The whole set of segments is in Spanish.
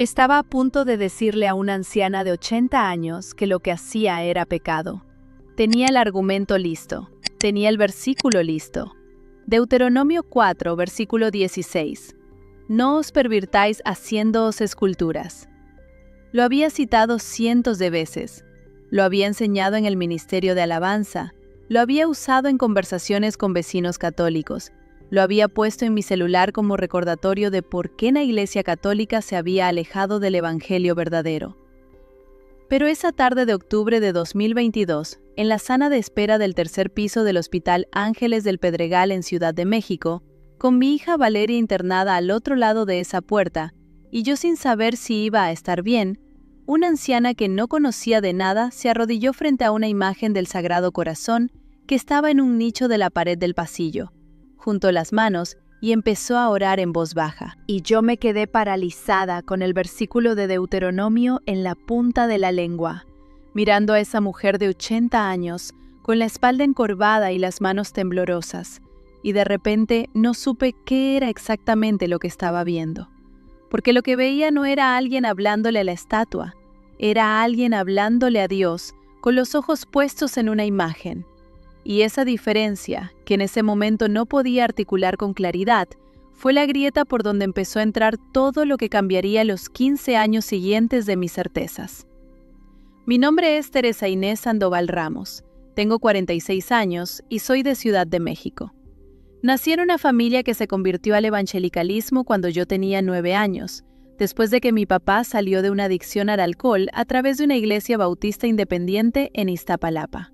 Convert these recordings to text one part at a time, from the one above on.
Estaba a punto de decirle a una anciana de 80 años que lo que hacía era pecado. Tenía el argumento listo, tenía el versículo listo. Deuteronomio 4, versículo 16. No os pervirtáis haciéndoos esculturas. Lo había citado cientos de veces. Lo había enseñado en el ministerio de alabanza. Lo había usado en conversaciones con vecinos católicos. Lo había puesto en mi celular como recordatorio de por qué la Iglesia Católica se había alejado del Evangelio verdadero. Pero esa tarde de octubre de 2022, en la sala de espera del tercer piso del Hospital Ángeles del Pedregal en Ciudad de México, con mi hija Valeria internada al otro lado de esa puerta, y yo sin saber si iba a estar bien, una anciana que no conocía de nada se arrodilló frente a una imagen del Sagrado Corazón que estaba en un nicho de la pared del pasillo. Juntó las manos y empezó a orar en voz baja. Y yo me quedé paralizada con el versículo de Deuteronomio en la punta de la lengua, mirando a esa mujer de 80 años, con la espalda encorvada y las manos temblorosas, y de repente no supe qué era exactamente lo que estaba viendo. Porque lo que veía no era alguien hablándole a la estatua, era alguien hablándole a Dios, con los ojos puestos en una imagen. Y esa diferencia, que en ese momento no podía articular con claridad, fue la grieta por donde empezó a entrar todo lo que cambiaría los 15 años siguientes de mis certezas. Mi nombre es Teresa Inés Sandoval Ramos, tengo 46 años y soy de Ciudad de México. Nací en una familia que se convirtió al evangelicalismo cuando yo tenía 9 años, después de que mi papá salió de una adicción al alcohol a través de una iglesia bautista independiente en Iztapalapa.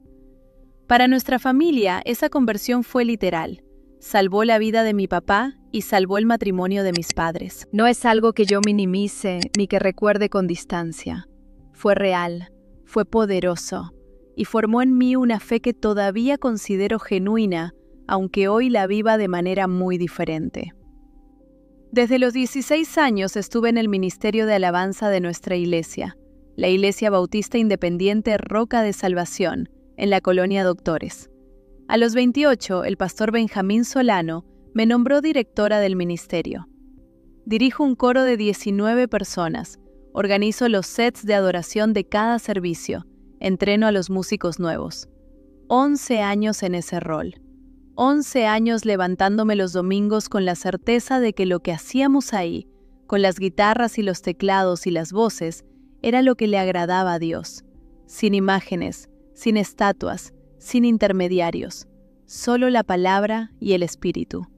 Para nuestra familia, esa conversión fue literal. Salvó la vida de mi papá y salvó el matrimonio de mis padres. No es algo que yo minimice ni que recuerde con distancia. Fue real, fue poderoso y formó en mí una fe que todavía considero genuina, aunque hoy la viva de manera muy diferente. Desde los 16 años estuve en el ministerio de alabanza de nuestra iglesia, la Iglesia Bautista Independiente Roca de Salvación, en la colonia Doctores. A los 28, el pastor Benjamín Solano me nombró directora del ministerio. Dirijo un coro de 19 personas, organizo los sets de adoración de cada servicio, entreno a los músicos nuevos. 11 años en ese rol. 11 años levantándome los domingos con la certeza de que lo que hacíamos ahí, con las guitarras y los teclados y las voces, era lo que le agradaba a Dios. Sin imágenes, sin estatuas, sin intermediarios, solo la palabra y el espíritu.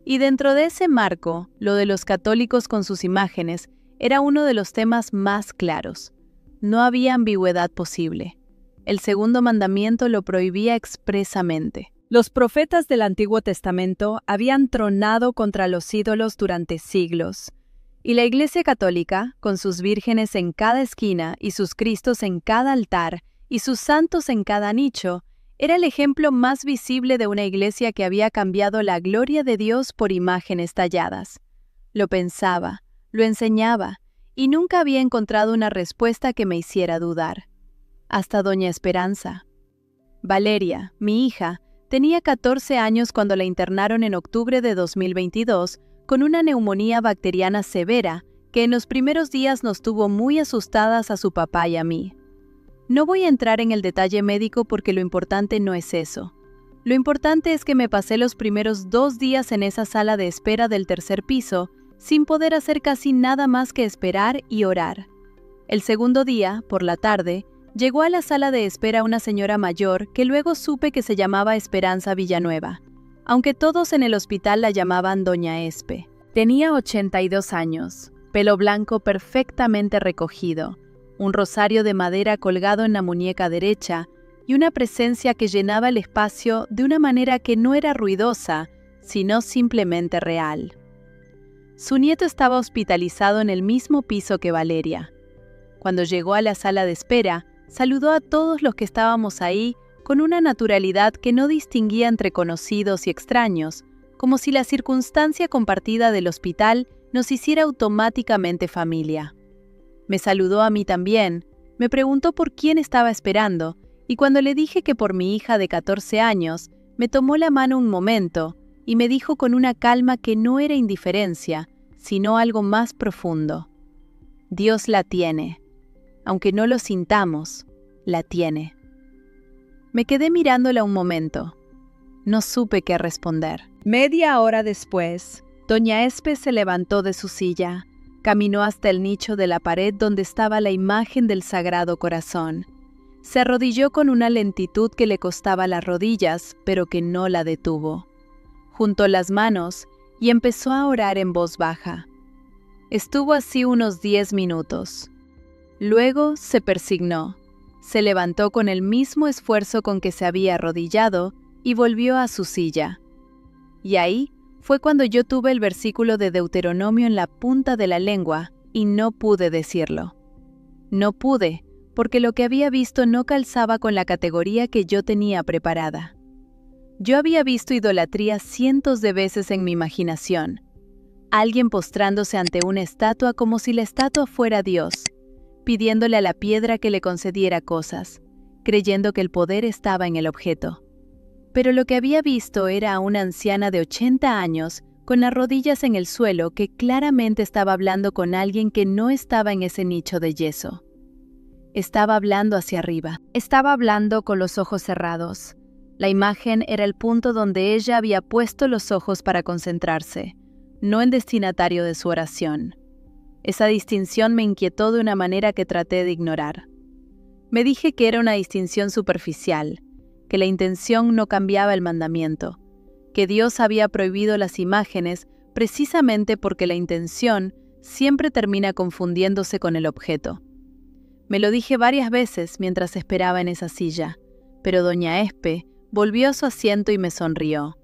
Y dentro de ese marco, lo de los católicos con sus imágenes era uno de los temas más claros. No había ambigüedad posible. El segundo mandamiento lo prohibía expresamente. Los profetas del Antiguo Testamento habían tronado contra los ídolos durante siglos, y la Iglesia Católica, con sus vírgenes en cada esquina y sus Cristos en cada altar, y sus santos en cada nicho, era el ejemplo más visible de una iglesia que había cambiado la gloria de Dios por imágenes talladas. Lo pensaba, lo enseñaba, y nunca había encontrado una respuesta que me hiciera dudar. Hasta Doña Esperanza. Valeria, mi hija, tenía 14 años cuando la internaron en octubre de 2022 con una neumonía bacteriana severa que en los primeros días nos tuvo muy asustadas a su papá y a mí. No voy a entrar en el detalle médico porque lo importante no es eso. Lo importante es que me pasé los primeros 2 días en esa sala de espera del tercer piso sin poder hacer casi nada más que esperar y orar. El segundo día, por la tarde, llegó a la sala de espera una señora mayor que luego supe que se llamaba Esperanza Villanueva, aunque todos en el hospital la llamaban Doña Espe. Tenía 82 años, pelo blanco perfectamente recogido, un rosario de madera colgado en la muñeca derecha y una presencia que llenaba el espacio de una manera que no era ruidosa, sino simplemente real. Su nieto estaba hospitalizado en el mismo piso que Valeria. Cuando llegó a la sala de espera, saludó a todos los que estábamos ahí con una naturalidad que no distinguía entre conocidos y extraños, como si la circunstancia compartida del hospital nos hiciera automáticamente familia. Me saludó a mí también, me preguntó por quién estaba esperando, y cuando le dije que por mi hija de 14 años, me tomó la mano un momento y me dijo con una calma que no era indiferencia, sino algo más profundo. Dios la tiene. Aunque no lo sintamos, la tiene. Me quedé mirándola un momento. No supe qué responder. Media hora después, doña Espe se levantó de su silla, caminó hasta el nicho de la pared donde estaba la imagen del Sagrado Corazón. Se arrodilló con una lentitud que le costaba las rodillas, pero que no la detuvo. Juntó las manos y empezó a orar en voz baja. Estuvo así unos 10 minutos. Luego se persignó, se levantó con el mismo esfuerzo con que se había arrodillado y volvió a su silla. Y ahí fue cuando yo tuve el versículo de Deuteronomio en la punta de la lengua y no pude decirlo. No pude, porque lo que había visto no calzaba con la categoría que yo tenía preparada. Yo había visto idolatría cientos de veces en mi imaginación. Alguien postrándose ante una estatua como si la estatua fuera Dios, pidiéndole a la piedra que le concediera cosas, creyendo que el poder estaba en el objeto. Pero lo que había visto era a una anciana de 80 años con las rodillas en el suelo que claramente estaba hablando con alguien que no estaba en ese nicho de yeso. Estaba hablando hacia arriba. Estaba hablando con los ojos cerrados. La imagen era el punto donde ella había puesto los ojos para concentrarse, no el destinatario de su oración. Esa distinción me inquietó de una manera que traté de ignorar. Me dije que era una distinción superficial, que la intención no cambiaba el mandamiento, que Dios había prohibido las imágenes precisamente porque la intención siempre termina confundiéndose con el objeto. Me lo dije varias veces mientras esperaba en esa silla, pero doña Espe volvió a su asiento y me sonrió.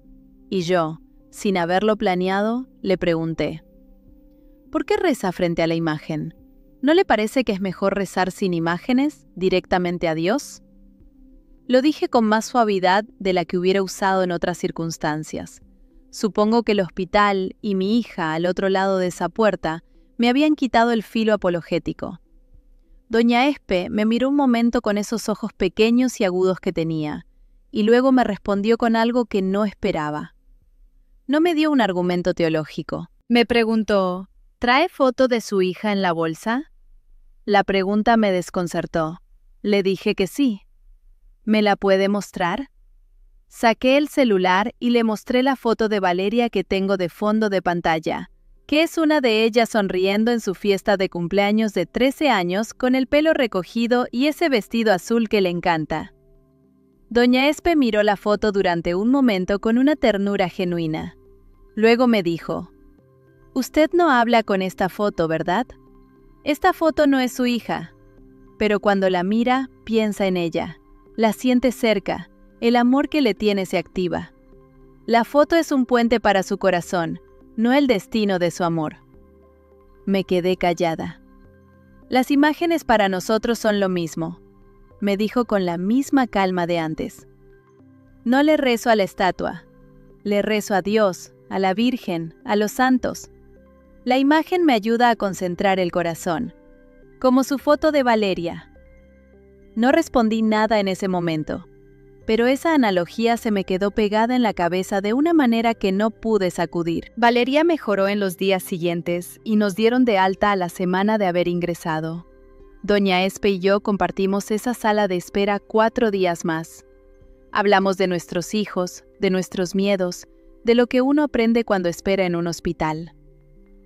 Y yo, sin haberlo planeado, le pregunté: ¿por qué reza frente a la imagen? ¿No le parece que es mejor rezar sin imágenes, directamente a Dios? Lo dije con más suavidad de la que hubiera usado en otras circunstancias. Supongo que el hospital y mi hija al otro lado de esa puerta me habían quitado el filo apologético. Doña Espe me miró un momento con esos ojos pequeños y agudos que tenía, y luego me respondió con algo que no esperaba. No me dio un argumento teológico. Me preguntó: ¿trae foto de su hija en la bolsa? La pregunta me desconcertó. Le dije que sí. ¿Me la puede mostrar? Saqué el celular y le mostré la foto de Valeria que tengo de fondo de pantalla, que es una de ellas sonriendo en su fiesta de cumpleaños de 13 años con el pelo recogido y ese vestido azul que le encanta. Doña Espe miró la foto durante un momento con una ternura genuina. Luego me dijo: «Usted no habla con esta foto, ¿verdad? Esta foto no es su hija, pero cuando la mira, piensa en ella. La siente cerca, el amor que le tiene se activa. La foto es un puente para su corazón, no el destino de su amor». Me quedé callada. «Las imágenes para nosotros son lo mismo», me dijo con la misma calma de antes. «No le rezo a la estatua, le rezo a Dios, a la Virgen, a los santos. La imagen me ayuda a concentrar el corazón, como su foto de Valeria». No respondí nada en ese momento, pero esa analogía se me quedó pegada en la cabeza de una manera que no pude sacudir. Valeria mejoró en los días siguientes y nos dieron de alta a la semana de haber ingresado. Doña Espe y yo compartimos esa sala de espera 4 días más. Hablamos de nuestros hijos, de nuestros miedos, de lo que uno aprende cuando espera en un hospital.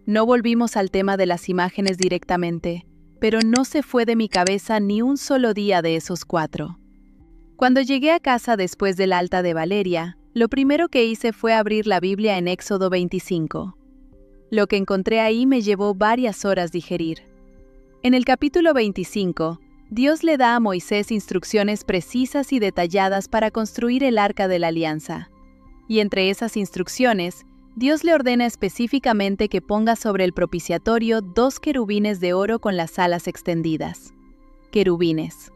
No volvimos al tema de las imágenes directamente, pero no se fue de mi cabeza ni un solo día de esos 4. Cuando llegué a casa después del alta de Valeria, lo primero que hice fue abrir la Biblia en Éxodo 25. Lo que encontré ahí me llevó varias horas digerir. En el capítulo 25, Dios le da a Moisés instrucciones precisas y detalladas para construir el Arca de la Alianza. Y entre esas instrucciones, Dios le ordena específicamente que ponga sobre el propiciatorio 2 querubines de oro con las alas extendidas. Querubines,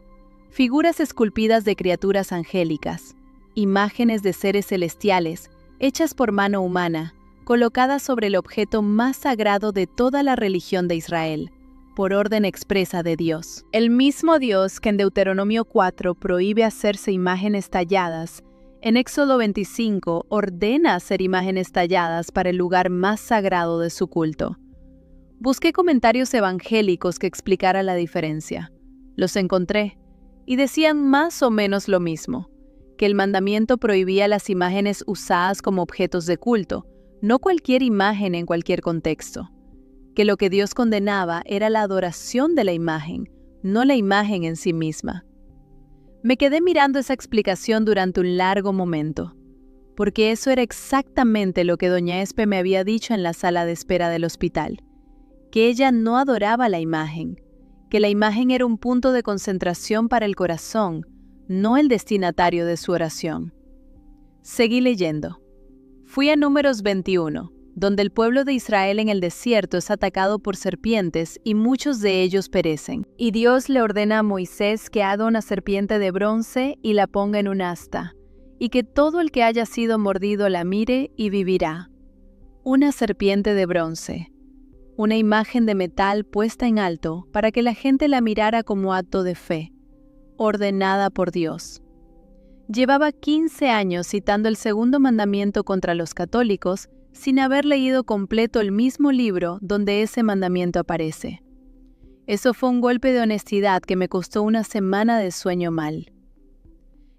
figuras esculpidas de criaturas angélicas, imágenes de seres celestiales, hechas por mano humana, colocadas sobre el objeto más sagrado de toda la religión de Israel, por orden expresa de Dios. El mismo Dios que en Deuteronomio 4 prohíbe hacerse imágenes talladas, en Éxodo 25 ordena hacer imágenes talladas para el lugar más sagrado de su culto. Busqué comentarios evangélicos que explicaran la diferencia. Los encontré, y decían más o menos lo mismo, que el mandamiento prohibía las imágenes usadas como objetos de culto, no cualquier imagen en cualquier contexto, que lo que Dios condenaba era la adoración de la imagen, no la imagen en sí misma. Me quedé mirando esa explicación durante un largo momento, porque eso era exactamente lo que doña Espe me había dicho en la sala de espera del hospital, que ella no adoraba la imagen, que la imagen era un punto de concentración para el corazón, no el destinatario de su oración. Seguí leyendo. Fui a Números 21, donde el pueblo de Israel en el desierto es atacado por serpientes y muchos de ellos perecen. Y Dios le ordena a Moisés que haga una serpiente de bronce y la ponga en un asta, y que todo el que haya sido mordido la mire y vivirá. Una serpiente de bronce, una imagen de metal puesta en alto para que la gente la mirara como acto de fe, ordenada por Dios. Llevaba 15 años citando el segundo mandamiento contra los católicos sin haber leído completo el mismo libro donde ese mandamiento aparece. Eso fue un golpe de honestidad que me costó una semana de sueño mal.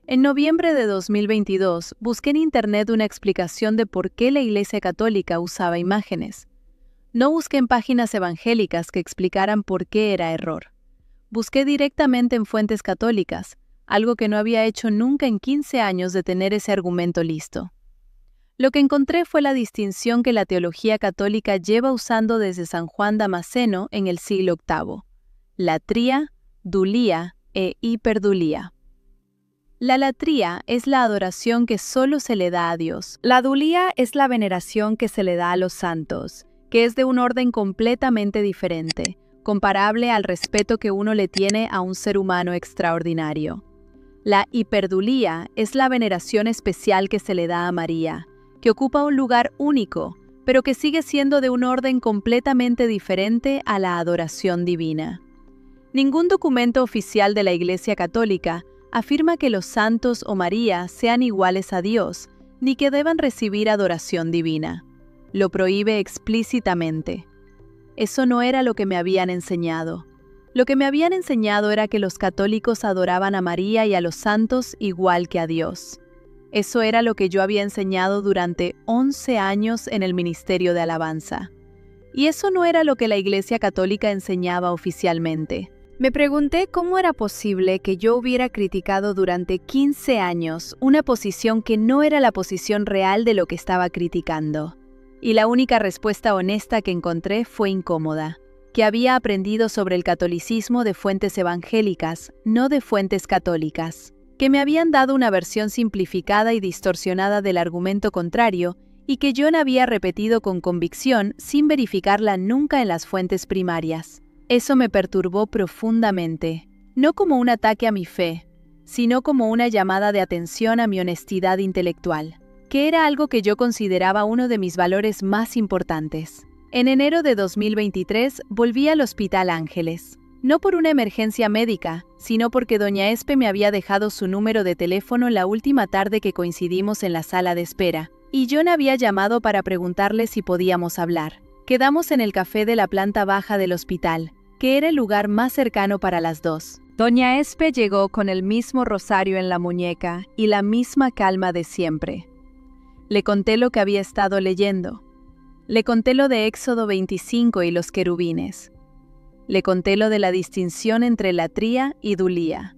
En noviembre de 2022 busqué en internet una explicación de por qué la Iglesia Católica usaba imágenes. No busqué en páginas evangélicas que explicaran por qué era error. Busqué directamente en fuentes católicas, algo que no había hecho nunca en 15 años de tener ese argumento listo. Lo que encontré fue la distinción que la teología católica lleva usando desde San Juan Damasceno en el siglo VIII: latría, dulía e hiperdulía. La latría es la adoración que solo se le da a Dios. La dulía es la veneración que se le da a los santos, que es de un orden completamente diferente, comparable al respeto que uno le tiene a un ser humano extraordinario. La hiperdulía es la veneración especial que se le da a María, que ocupa un lugar único, pero que sigue siendo de un orden completamente diferente a la adoración divina. Ningún documento oficial de la Iglesia Católica afirma que los santos o María sean iguales a Dios, ni que deban recibir adoración divina. Lo prohíbe explícitamente. Eso no era lo que me habían enseñado. Lo que me habían enseñado era que los católicos adoraban a María y a los santos igual que a Dios. Eso era lo que yo había enseñado durante 11 años en el ministerio de alabanza. Y eso no era lo que la Iglesia Católica enseñaba oficialmente. Me pregunté cómo era posible que yo hubiera criticado durante 15 años una posición que no era la posición real de lo que estaba criticando. Y la única respuesta honesta que encontré fue incómoda, que había aprendido sobre el catolicismo de fuentes evangélicas, no de fuentes católicas, que me habían dado una versión simplificada y distorsionada del argumento contrario y que John había repetido con convicción sin verificarla nunca en las fuentes primarias. Eso me perturbó profundamente, no como un ataque a mi fe, sino como una llamada de atención a mi honestidad intelectual, que era algo que yo consideraba uno de mis valores más importantes. En enero de 2023 volví al Hospital Ángeles, no por una emergencia médica, sino porque doña Espe me había dejado su número de teléfono la última tarde que coincidimos en la sala de espera, y John había llamado para preguntarle si podíamos hablar. Quedamos en el café de la planta baja del hospital, que era el lugar más cercano para las dos. Doña Espe llegó con el mismo rosario en la muñeca y la misma calma de siempre. Le conté lo que había estado leyendo. Le conté lo de Éxodo 25 y los querubines. Le conté lo de la distinción entre latría y dulía.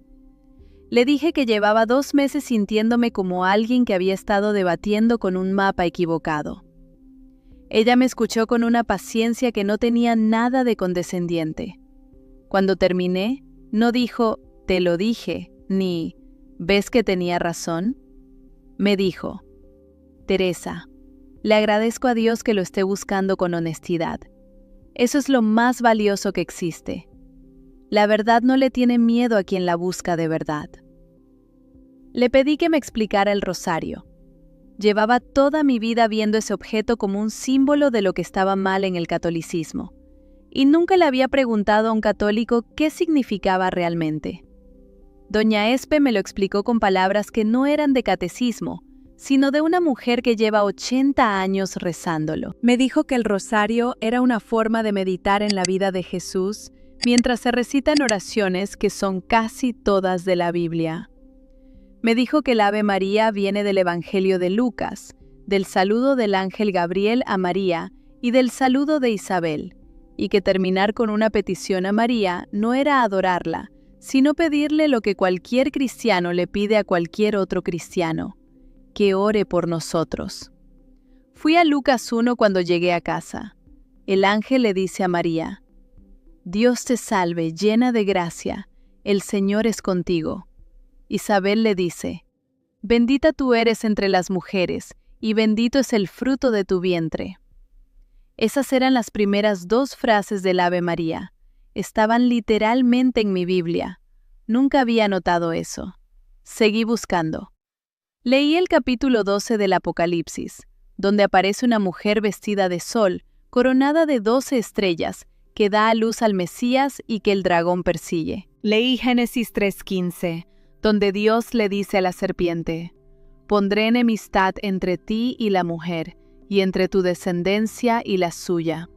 Le dije que llevaba 2 meses sintiéndome como alguien que había estado debatiendo con un mapa equivocado. Ella me escuchó con una paciencia que no tenía nada de condescendiente. Cuando terminé, no dijo, «Te lo dije», ni «¿Ves que tenía razón?». Me dijo, «Teresa, le agradezco a Dios que lo esté buscando con honestidad. Eso es lo más valioso que existe. La verdad no le tiene miedo a quien la busca de verdad». Le pedí que me explicara el rosario. Llevaba toda mi vida viendo ese objeto como un símbolo de lo que estaba mal en el catolicismo, y nunca le había preguntado a un católico qué significaba realmente. Doña Espe me lo explicó con palabras que no eran de catecismo, sino de una mujer que lleva 80 años rezándolo. Me dijo que el rosario era una forma de meditar en la vida de Jesús mientras se recitan oraciones que son casi todas de la Biblia. Me dijo que el Ave María viene del Evangelio de Lucas, del saludo del ángel Gabriel a María y del saludo de Isabel, y que terminar con una petición a María no era adorarla, sino pedirle lo que cualquier cristiano le pide a cualquier otro cristiano: que ore por nosotros. Fui a Lucas 1 cuando llegué a casa. El ángel le dice a María: Dios te salve, llena de gracia, el Señor es contigo. Isabel le dice: bendita tú eres entre las mujeres, y bendito es el fruto de tu vientre. Esas eran las primeras 2 frases del Ave María. Estaban literalmente en mi Biblia. Nunca había notado eso. Seguí buscando. Leí el capítulo 12 del Apocalipsis, donde aparece una mujer vestida de sol, coronada de 12 estrellas, que da a luz al Mesías y que el dragón persigue. Leí Génesis 3:15, donde Dios le dice a la serpiente: pondré enemistad entre ti y la mujer, y entre tu descendencia y la suya.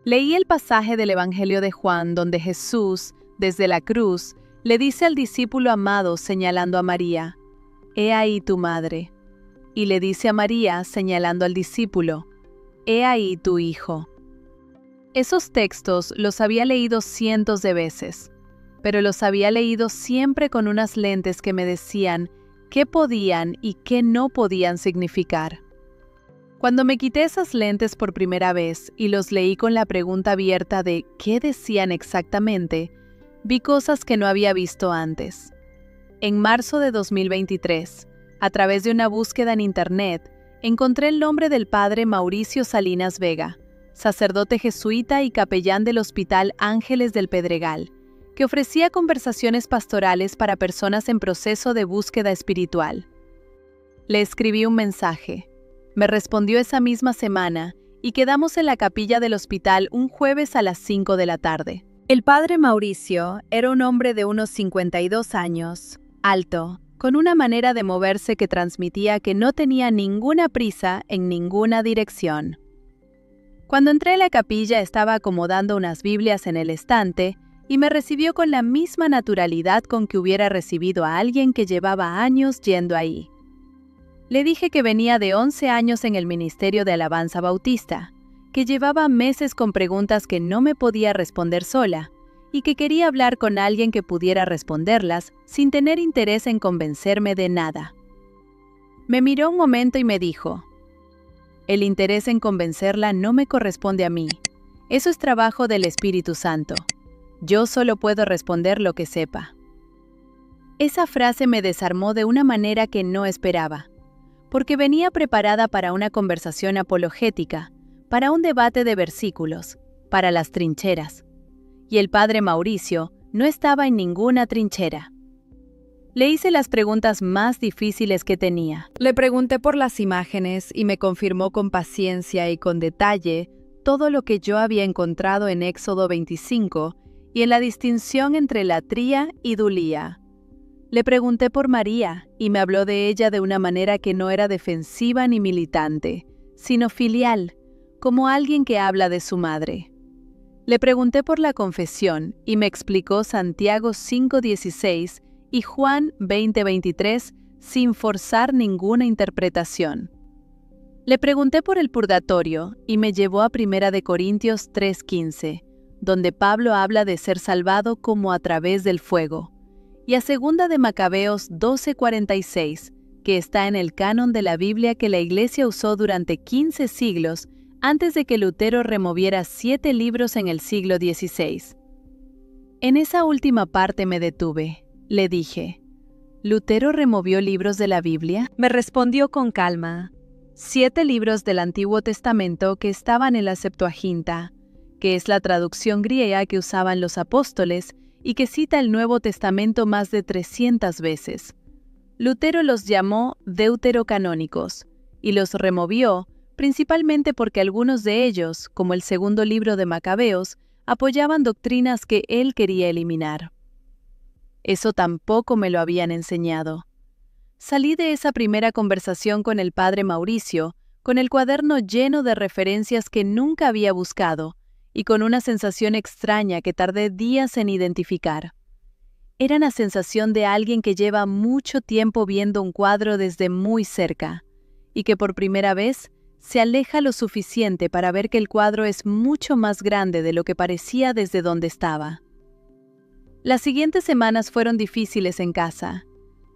Leí el pasaje del Evangelio de Juan donde Jesús, desde la cruz, le dice al discípulo amado señalando a María: he ahí tu madre. Y le dice a María señalando al discípulo: he ahí tu hijo. Esos textos los había leído cientos de veces, pero los había leído siempre con unas lentes que me decían qué podían y qué no podían significar. Cuando me quité esas lentes por primera vez y los leí con la pregunta abierta de qué decían exactamente, vi cosas que no había visto antes. En marzo de 2023, a través de una búsqueda en Internet, encontré el nombre del padre Mauricio Salinas Vega, sacerdote jesuita y capellán del Hospital Ángeles del Pedregal, que ofrecía conversaciones pastorales para personas en proceso de búsqueda espiritual. Le escribí un mensaje. Me respondió esa misma semana y quedamos en la capilla del hospital un jueves a las 5 de la tarde. El padre Mauricio era un hombre de unos 52 años, alto, con una manera de moverse que transmitía que no tenía ninguna prisa en ninguna dirección. Cuando entré a la capilla estaba acomodando unas Biblias en el estante y me recibió con la misma naturalidad con que hubiera recibido a alguien que llevaba años yendo ahí. Le dije que venía de 11 años en el Ministerio de Alabanza Bautista, que llevaba meses con preguntas que no me podía responder sola y que quería hablar con alguien que pudiera responderlas sin tener interés en convencerme de nada. Me miró un momento y me dijo: el interés en convencerla no me corresponde a mí. Eso es trabajo del Espíritu Santo. Yo solo puedo responder lo que sepa. Esa frase me desarmó de una manera que no esperaba, porque venía preparada para una conversación apologética, para un debate de versículos, para las trincheras. Y el padre Mauricio no estaba en ninguna trinchera. Le hice las preguntas más difíciles que tenía. Le pregunté por las imágenes y me confirmó con paciencia y con detalle todo lo que yo había encontrado en Éxodo 25 y en la distinción entre latría y dulía. Le pregunté por María y me habló de ella de una manera que no era defensiva ni militante, sino filial, como alguien que habla de su madre. Le pregunté por la confesión y me explicó Santiago 5:16 y Juan 20:23 sin forzar ninguna interpretación. Le pregunté por el purgatorio y me llevó a 1 Corintios 3:15, donde Pablo habla de ser salvado como a través del fuego, y a 2 de Macabeos 12:46, que está en el canon de la Biblia que la Iglesia usó durante 15 siglos antes de que Lutero removiera 7 libros en el siglo XVI. En esa última parte me detuve. Le dije: ¿Lutero removió libros de la Biblia? Me respondió con calma: 7 libros del Antiguo Testamento que estaban en la Septuaginta, que es la traducción griega que usaban los apóstoles y que cita el Nuevo Testamento más de 300 veces. Lutero los llamó deuterocanónicos y los removió principalmente porque algunos de ellos, como el segundo libro de Macabeos, apoyaban doctrinas que él quería eliminar. Eso tampoco me lo habían enseñado. Salí de esa primera conversación con el padre Mauricio, con el cuaderno lleno de referencias que nunca había buscado, y con una sensación extraña que tardé días en identificar. Era la sensación de alguien que lleva mucho tiempo viendo un cuadro desde muy cerca, y que por primera vez se aleja lo suficiente para ver que el cuadro es mucho más grande de lo que parecía desde donde estaba. Las siguientes semanas fueron difíciles en casa.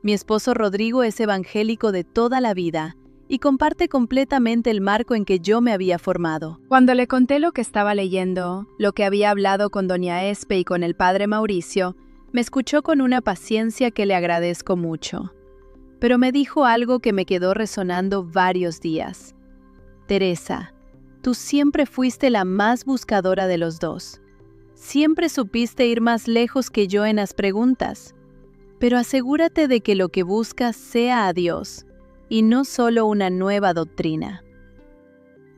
Mi esposo Rodrigo es evangélico de toda la vida y comparte completamente el marco en que yo me había formado. Cuando le conté lo que estaba leyendo, lo que había hablado con doña Espe y con el padre Mauricio, me escuchó con una paciencia que le agradezco mucho. Pero me dijo algo que me quedó resonando varios días. Teresa, tú siempre fuiste la más buscadora de los dos. Siempre supiste ir más lejos que yo en las preguntas. Pero asegúrate de que lo que buscas sea a Dios, y no solo una nueva doctrina.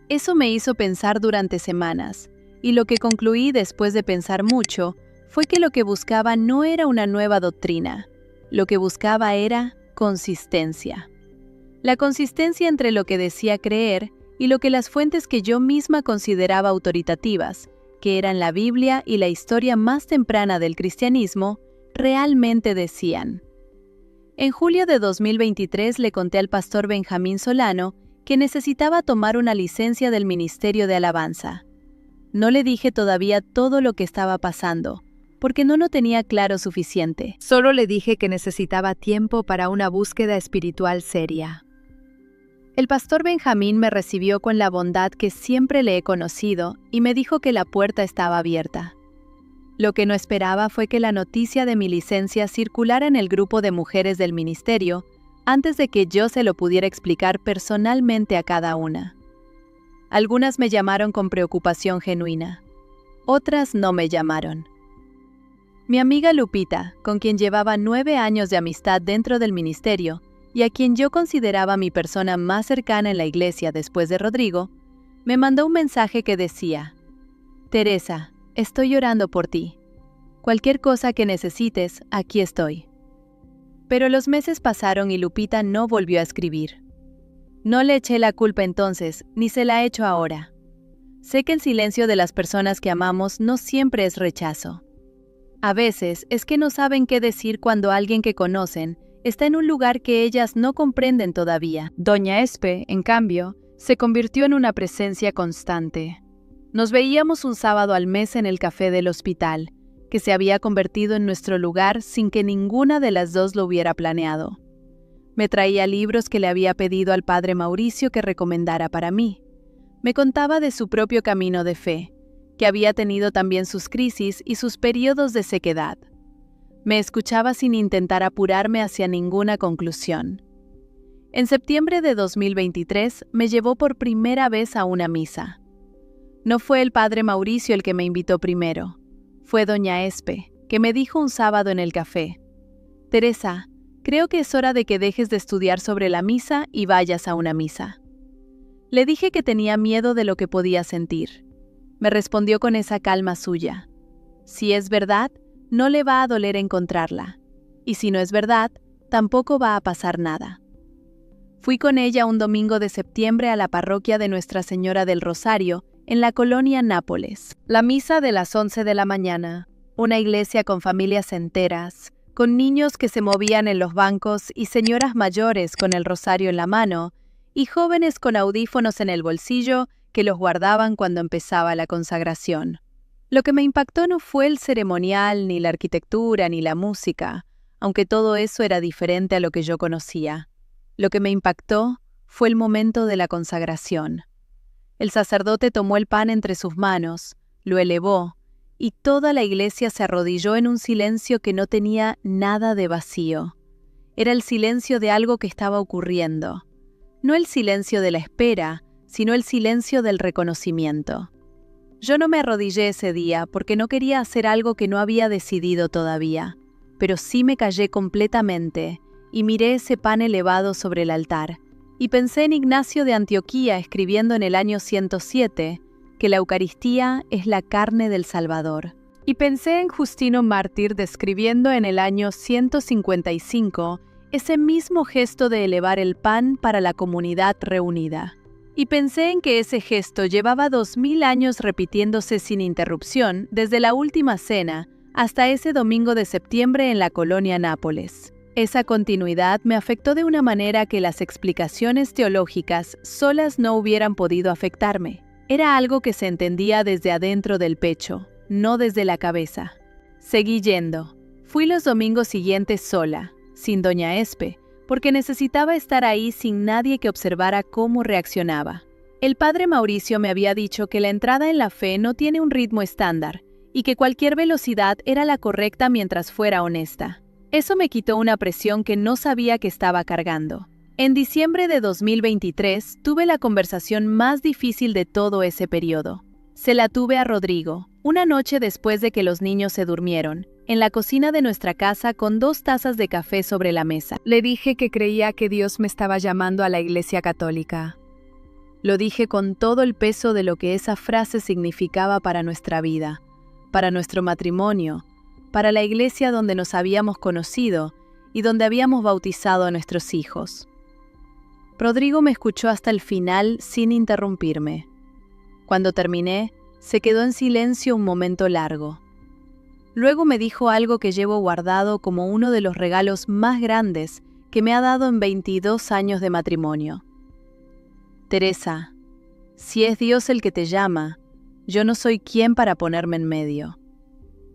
Eso me hizo pensar durante semanas, y lo que concluí después de pensar mucho fue que lo que buscaba no era una nueva doctrina. Lo que buscaba era consistencia. La consistencia entre lo que decía creer y lo que las fuentes que yo misma consideraba autoritativas, que eran la Biblia y la historia más temprana del cristianismo, realmente decían. En julio de 2023 le conté al pastor Benjamín Solano que necesitaba tomar una licencia del Ministerio de Alabanza. No le dije todavía todo lo que estaba pasando, porque no lo tenía claro suficiente. Solo le dije que necesitaba tiempo para una búsqueda espiritual seria. El pastor Benjamín me recibió con la bondad que siempre le he conocido y me dijo que la puerta estaba abierta. Lo que no esperaba fue que la noticia de mi licencia circulara en el grupo de mujeres del ministerio antes de que yo se lo pudiera explicar personalmente a cada una. Algunas me llamaron con preocupación genuina. Otras no me llamaron. Mi amiga Lupita, con quien llevaba 9 años de amistad dentro del ministerio, y a quien yo consideraba mi persona más cercana en la iglesia después de Rodrigo, me mandó un mensaje que decía: Teresa, estoy orando por ti. Cualquier cosa que necesites, aquí estoy. Pero los meses pasaron y Lupita no volvió a escribir. No le eché la culpa entonces, ni se la echo ahora. Sé que el silencio de las personas que amamos no siempre es rechazo. A veces es que no saben qué decir cuando alguien que conocen está en un lugar que ellas no comprenden todavía. Doña Espe, en cambio, se convirtió en una presencia constante. Nos veíamos un sábado al mes en el café del hospital, que se había convertido en nuestro lugar sin que ninguna de las dos lo hubiera planeado. Me traía libros que le había pedido al padre Mauricio que recomendara para mí. Me contaba de su propio camino de fe, que había tenido también sus crisis y sus periodos de sequedad. Me escuchaba sin intentar apurarme hacia ninguna conclusión. En septiembre de 2023 me llevó por primera vez a una misa. No fue el padre Mauricio el que me invitó primero, fue doña Espe, que me dijo un sábado en el café: Teresa, creo que es hora de que dejes de estudiar sobre la misa y vayas a una misa. Le dije que tenía miedo de lo que podía sentir. Me respondió con esa calma suya: si es verdad, no le va a doler encontrarla, y si no es verdad, tampoco va a pasar nada. Fui con ella un domingo de septiembre a la parroquia de Nuestra Señora del Rosario, en la colonia Nápoles. La misa de las 11 de la mañana, una iglesia con familias enteras, con niños que se movían en los bancos y señoras mayores con el rosario en la mano, y jóvenes con audífonos en el bolsillo que los guardaban cuando empezaba la consagración. Lo que me impactó no fue el ceremonial, ni la arquitectura, ni la música, aunque todo eso era diferente a lo que yo conocía. Lo que me impactó fue el momento de la consagración. El sacerdote tomó el pan entre sus manos, lo elevó, y toda la iglesia se arrodilló en un silencio que no tenía nada de vacío. Era el silencio de algo que estaba ocurriendo. No el silencio de la espera, sino el silencio del reconocimiento. Yo no me arrodillé ese día porque no quería hacer algo que no había decidido todavía, pero sí me callé completamente y miré ese pan elevado sobre el altar, y pensé en Ignacio de Antioquía escribiendo en el año 107 que la Eucaristía es la carne del Salvador. Y pensé en Justino Mártir describiendo en el año 155 ese mismo gesto de elevar el pan para la comunidad reunida. Y pensé en que ese gesto llevaba 2000 años repitiéndose sin interrupción desde la última cena hasta ese domingo de septiembre en la colonia Nápoles. Esa continuidad me afectó de una manera que las explicaciones teológicas solas no hubieran podido afectarme. Era algo que se entendía desde adentro del pecho, no desde la cabeza. Seguí yendo. Fui los domingos siguientes sola, sin doña Espe, porque necesitaba estar ahí sin nadie que observara cómo reaccionaba. El padre Mauricio me había dicho que la entrada en la fe no tiene un ritmo estándar y que cualquier velocidad era la correcta mientras fuera honesta. Eso me quitó una presión que no sabía que estaba cargando. En diciembre de 2023 tuve la conversación más difícil de todo ese periodo. Se la tuve a Rodrigo, una noche después de que los niños se durmieron, en la cocina de nuestra casa con 2 tazas de café sobre la mesa. Le dije que creía que Dios me estaba llamando a la Iglesia Católica. Lo dije con todo el peso de lo que esa frase significaba para nuestra vida, para nuestro matrimonio, para la iglesia donde nos habíamos conocido y donde habíamos bautizado a nuestros hijos. Rodrigo me escuchó hasta el final sin interrumpirme. Cuando terminé, se quedó en silencio un momento largo. Luego me dijo algo que llevo guardado como uno de los regalos más grandes que me ha dado en 22 años de matrimonio. Teresa, si es Dios el que te llama, yo no soy quien para ponerme en medio.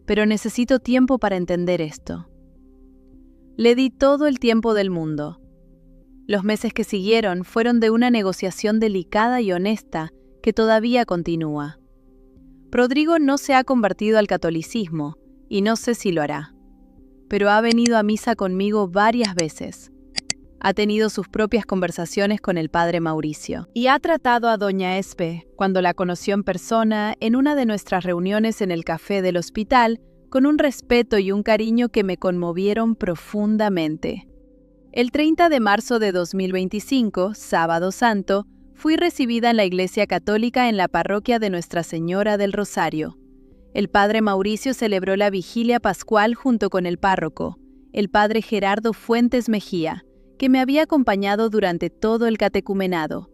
Pero necesito tiempo para entender esto. Le di todo el tiempo del mundo. Los meses que siguieron fueron de una negociación delicada y honesta que todavía continúa. Rodrigo no se ha convertido al catolicismo, y no sé si lo hará. Pero ha venido a misa conmigo varias veces. Ha tenido sus propias conversaciones con el padre Mauricio. Y ha tratado a doña Espe, cuando la conoció en persona, en una de nuestras reuniones en el café del hospital, con un respeto y un cariño que me conmovieron profundamente. El 30 de marzo de 2025, Sábado Santo, fui recibida en la Iglesia Católica en la parroquia de Nuestra Señora del Rosario. El padre Mauricio celebró la vigilia pascual junto con el párroco, el padre Gerardo Fuentes Mejía, que me había acompañado durante todo el catecumenado.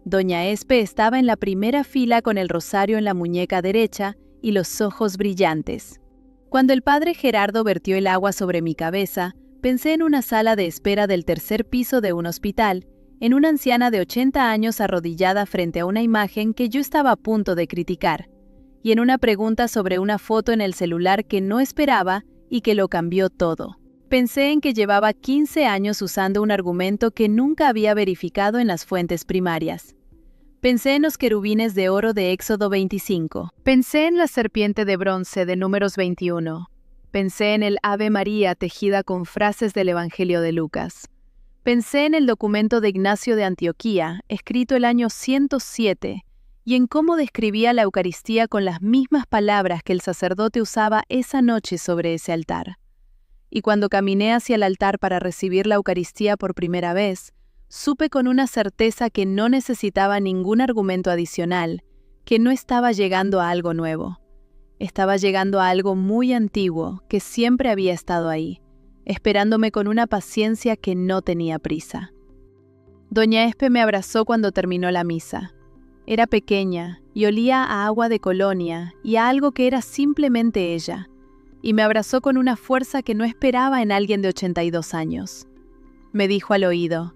Doña Espe estaba en la primera fila con el rosario en la muñeca derecha y los ojos brillantes. Cuando el padre Gerardo vertió el agua sobre mi cabeza, pensé en una sala de espera del 3er piso de un hospital, en una anciana de 80 años arrodillada frente a una imagen que yo estaba a punto de criticar, y en una pregunta sobre una foto en el celular que no esperaba y que lo cambió todo. Pensé en que llevaba 15 años usando un argumento que nunca había verificado en las fuentes primarias. Pensé en los querubines de oro de Éxodo 25. Pensé en la serpiente de bronce de Números 21. Pensé en el Ave María tejida con frases del Evangelio de Lucas. Pensé en el documento de Ignacio de Antioquía, escrito el año 107, y en cómo describía la Eucaristía con las mismas palabras que el sacerdote usaba esa noche sobre ese altar. Y cuando caminé hacia el altar para recibir la Eucaristía por primera vez, supe con una certeza que no necesitaba ningún argumento adicional, que no estaba llegando a algo nuevo. Estaba llegando a algo muy antiguo que siempre había estado ahí, esperándome con una paciencia que no tenía prisa. Doña Espe me abrazó cuando terminó la misa. Era pequeña y olía a agua de colonia y a algo que era simplemente ella, y me abrazó con una fuerza que no esperaba en alguien de 82 años. Me dijo al oído: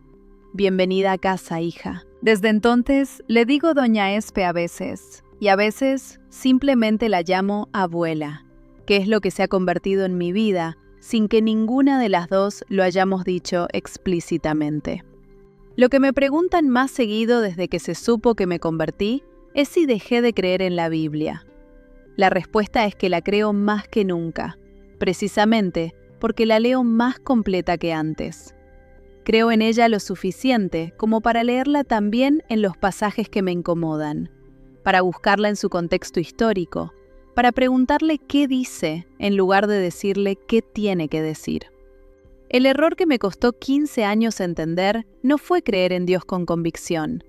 «Bienvenida a casa, hija». Desde entonces le digo doña Espe a veces, y a veces simplemente la llamo abuela, que es lo que se ha convertido en mi vida, sin que ninguna de las dos lo hayamos dicho explícitamente. Lo que me preguntan más seguido desde que se supo que me convertí es si dejé de creer en la Biblia. La respuesta es que la creo más que nunca, precisamente porque la leo más completa que antes. Creo en ella lo suficiente como para leerla también en los pasajes que me incomodan, para buscarla en su contexto histórico, para preguntarle qué dice en lugar de decirle qué tiene que decir. El error que me costó 15 años entender no fue creer en Dios con convicción.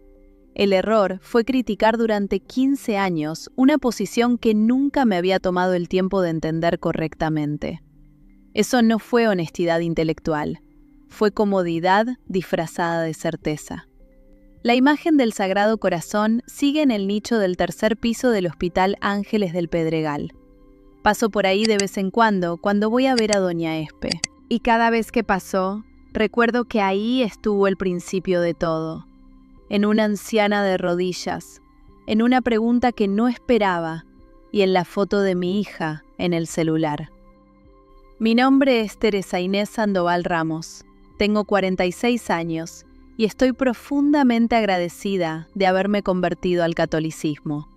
El error fue criticar durante 15 años una posición que nunca me había tomado el tiempo de entender correctamente. Eso no fue honestidad intelectual. fue comodidad disfrazada de certeza. La imagen del Sagrado Corazón sigue en el nicho del tercer piso del Hospital Ángeles del Pedregal. Paso por ahí de vez en cuando voy a ver a doña Espe. Y cada vez que pasó, recuerdo que ahí estuvo el principio de todo. En una anciana de rodillas, en una pregunta que no esperaba y en la foto de mi hija en el celular. Mi nombre es Teresa Inés Sandoval Ramos. Tengo 46 años y estoy profundamente agradecida de haberme convertido al catolicismo.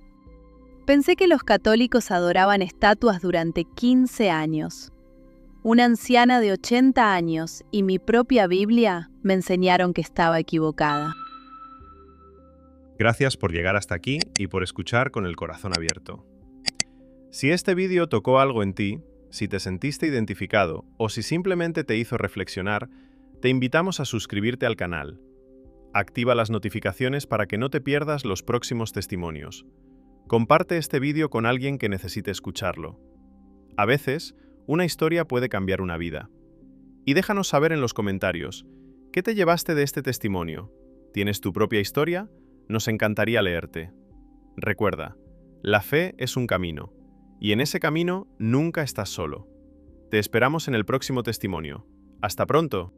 Pensé que los católicos adoraban estatuas durante 15 años. Una anciana de 80 años y mi propia Biblia me enseñaron que estaba equivocada. Gracias por llegar hasta aquí y por escuchar con el corazón abierto. Si este vídeo tocó algo en ti, si te sentiste identificado o si simplemente te hizo reflexionar, te invitamos a suscribirte al canal. Activa las notificaciones para que no te pierdas los próximos testimonios. Comparte este vídeo con alguien que necesite escucharlo. A veces, una historia puede cambiar una vida. Y déjanos saber en los comentarios, ¿qué te llevaste de este testimonio? ¿Tienes tu propia historia? Nos encantaría leerte. Recuerda, la fe es un camino, y en ese camino nunca estás solo. Te esperamos en el próximo testimonio. ¡Hasta pronto!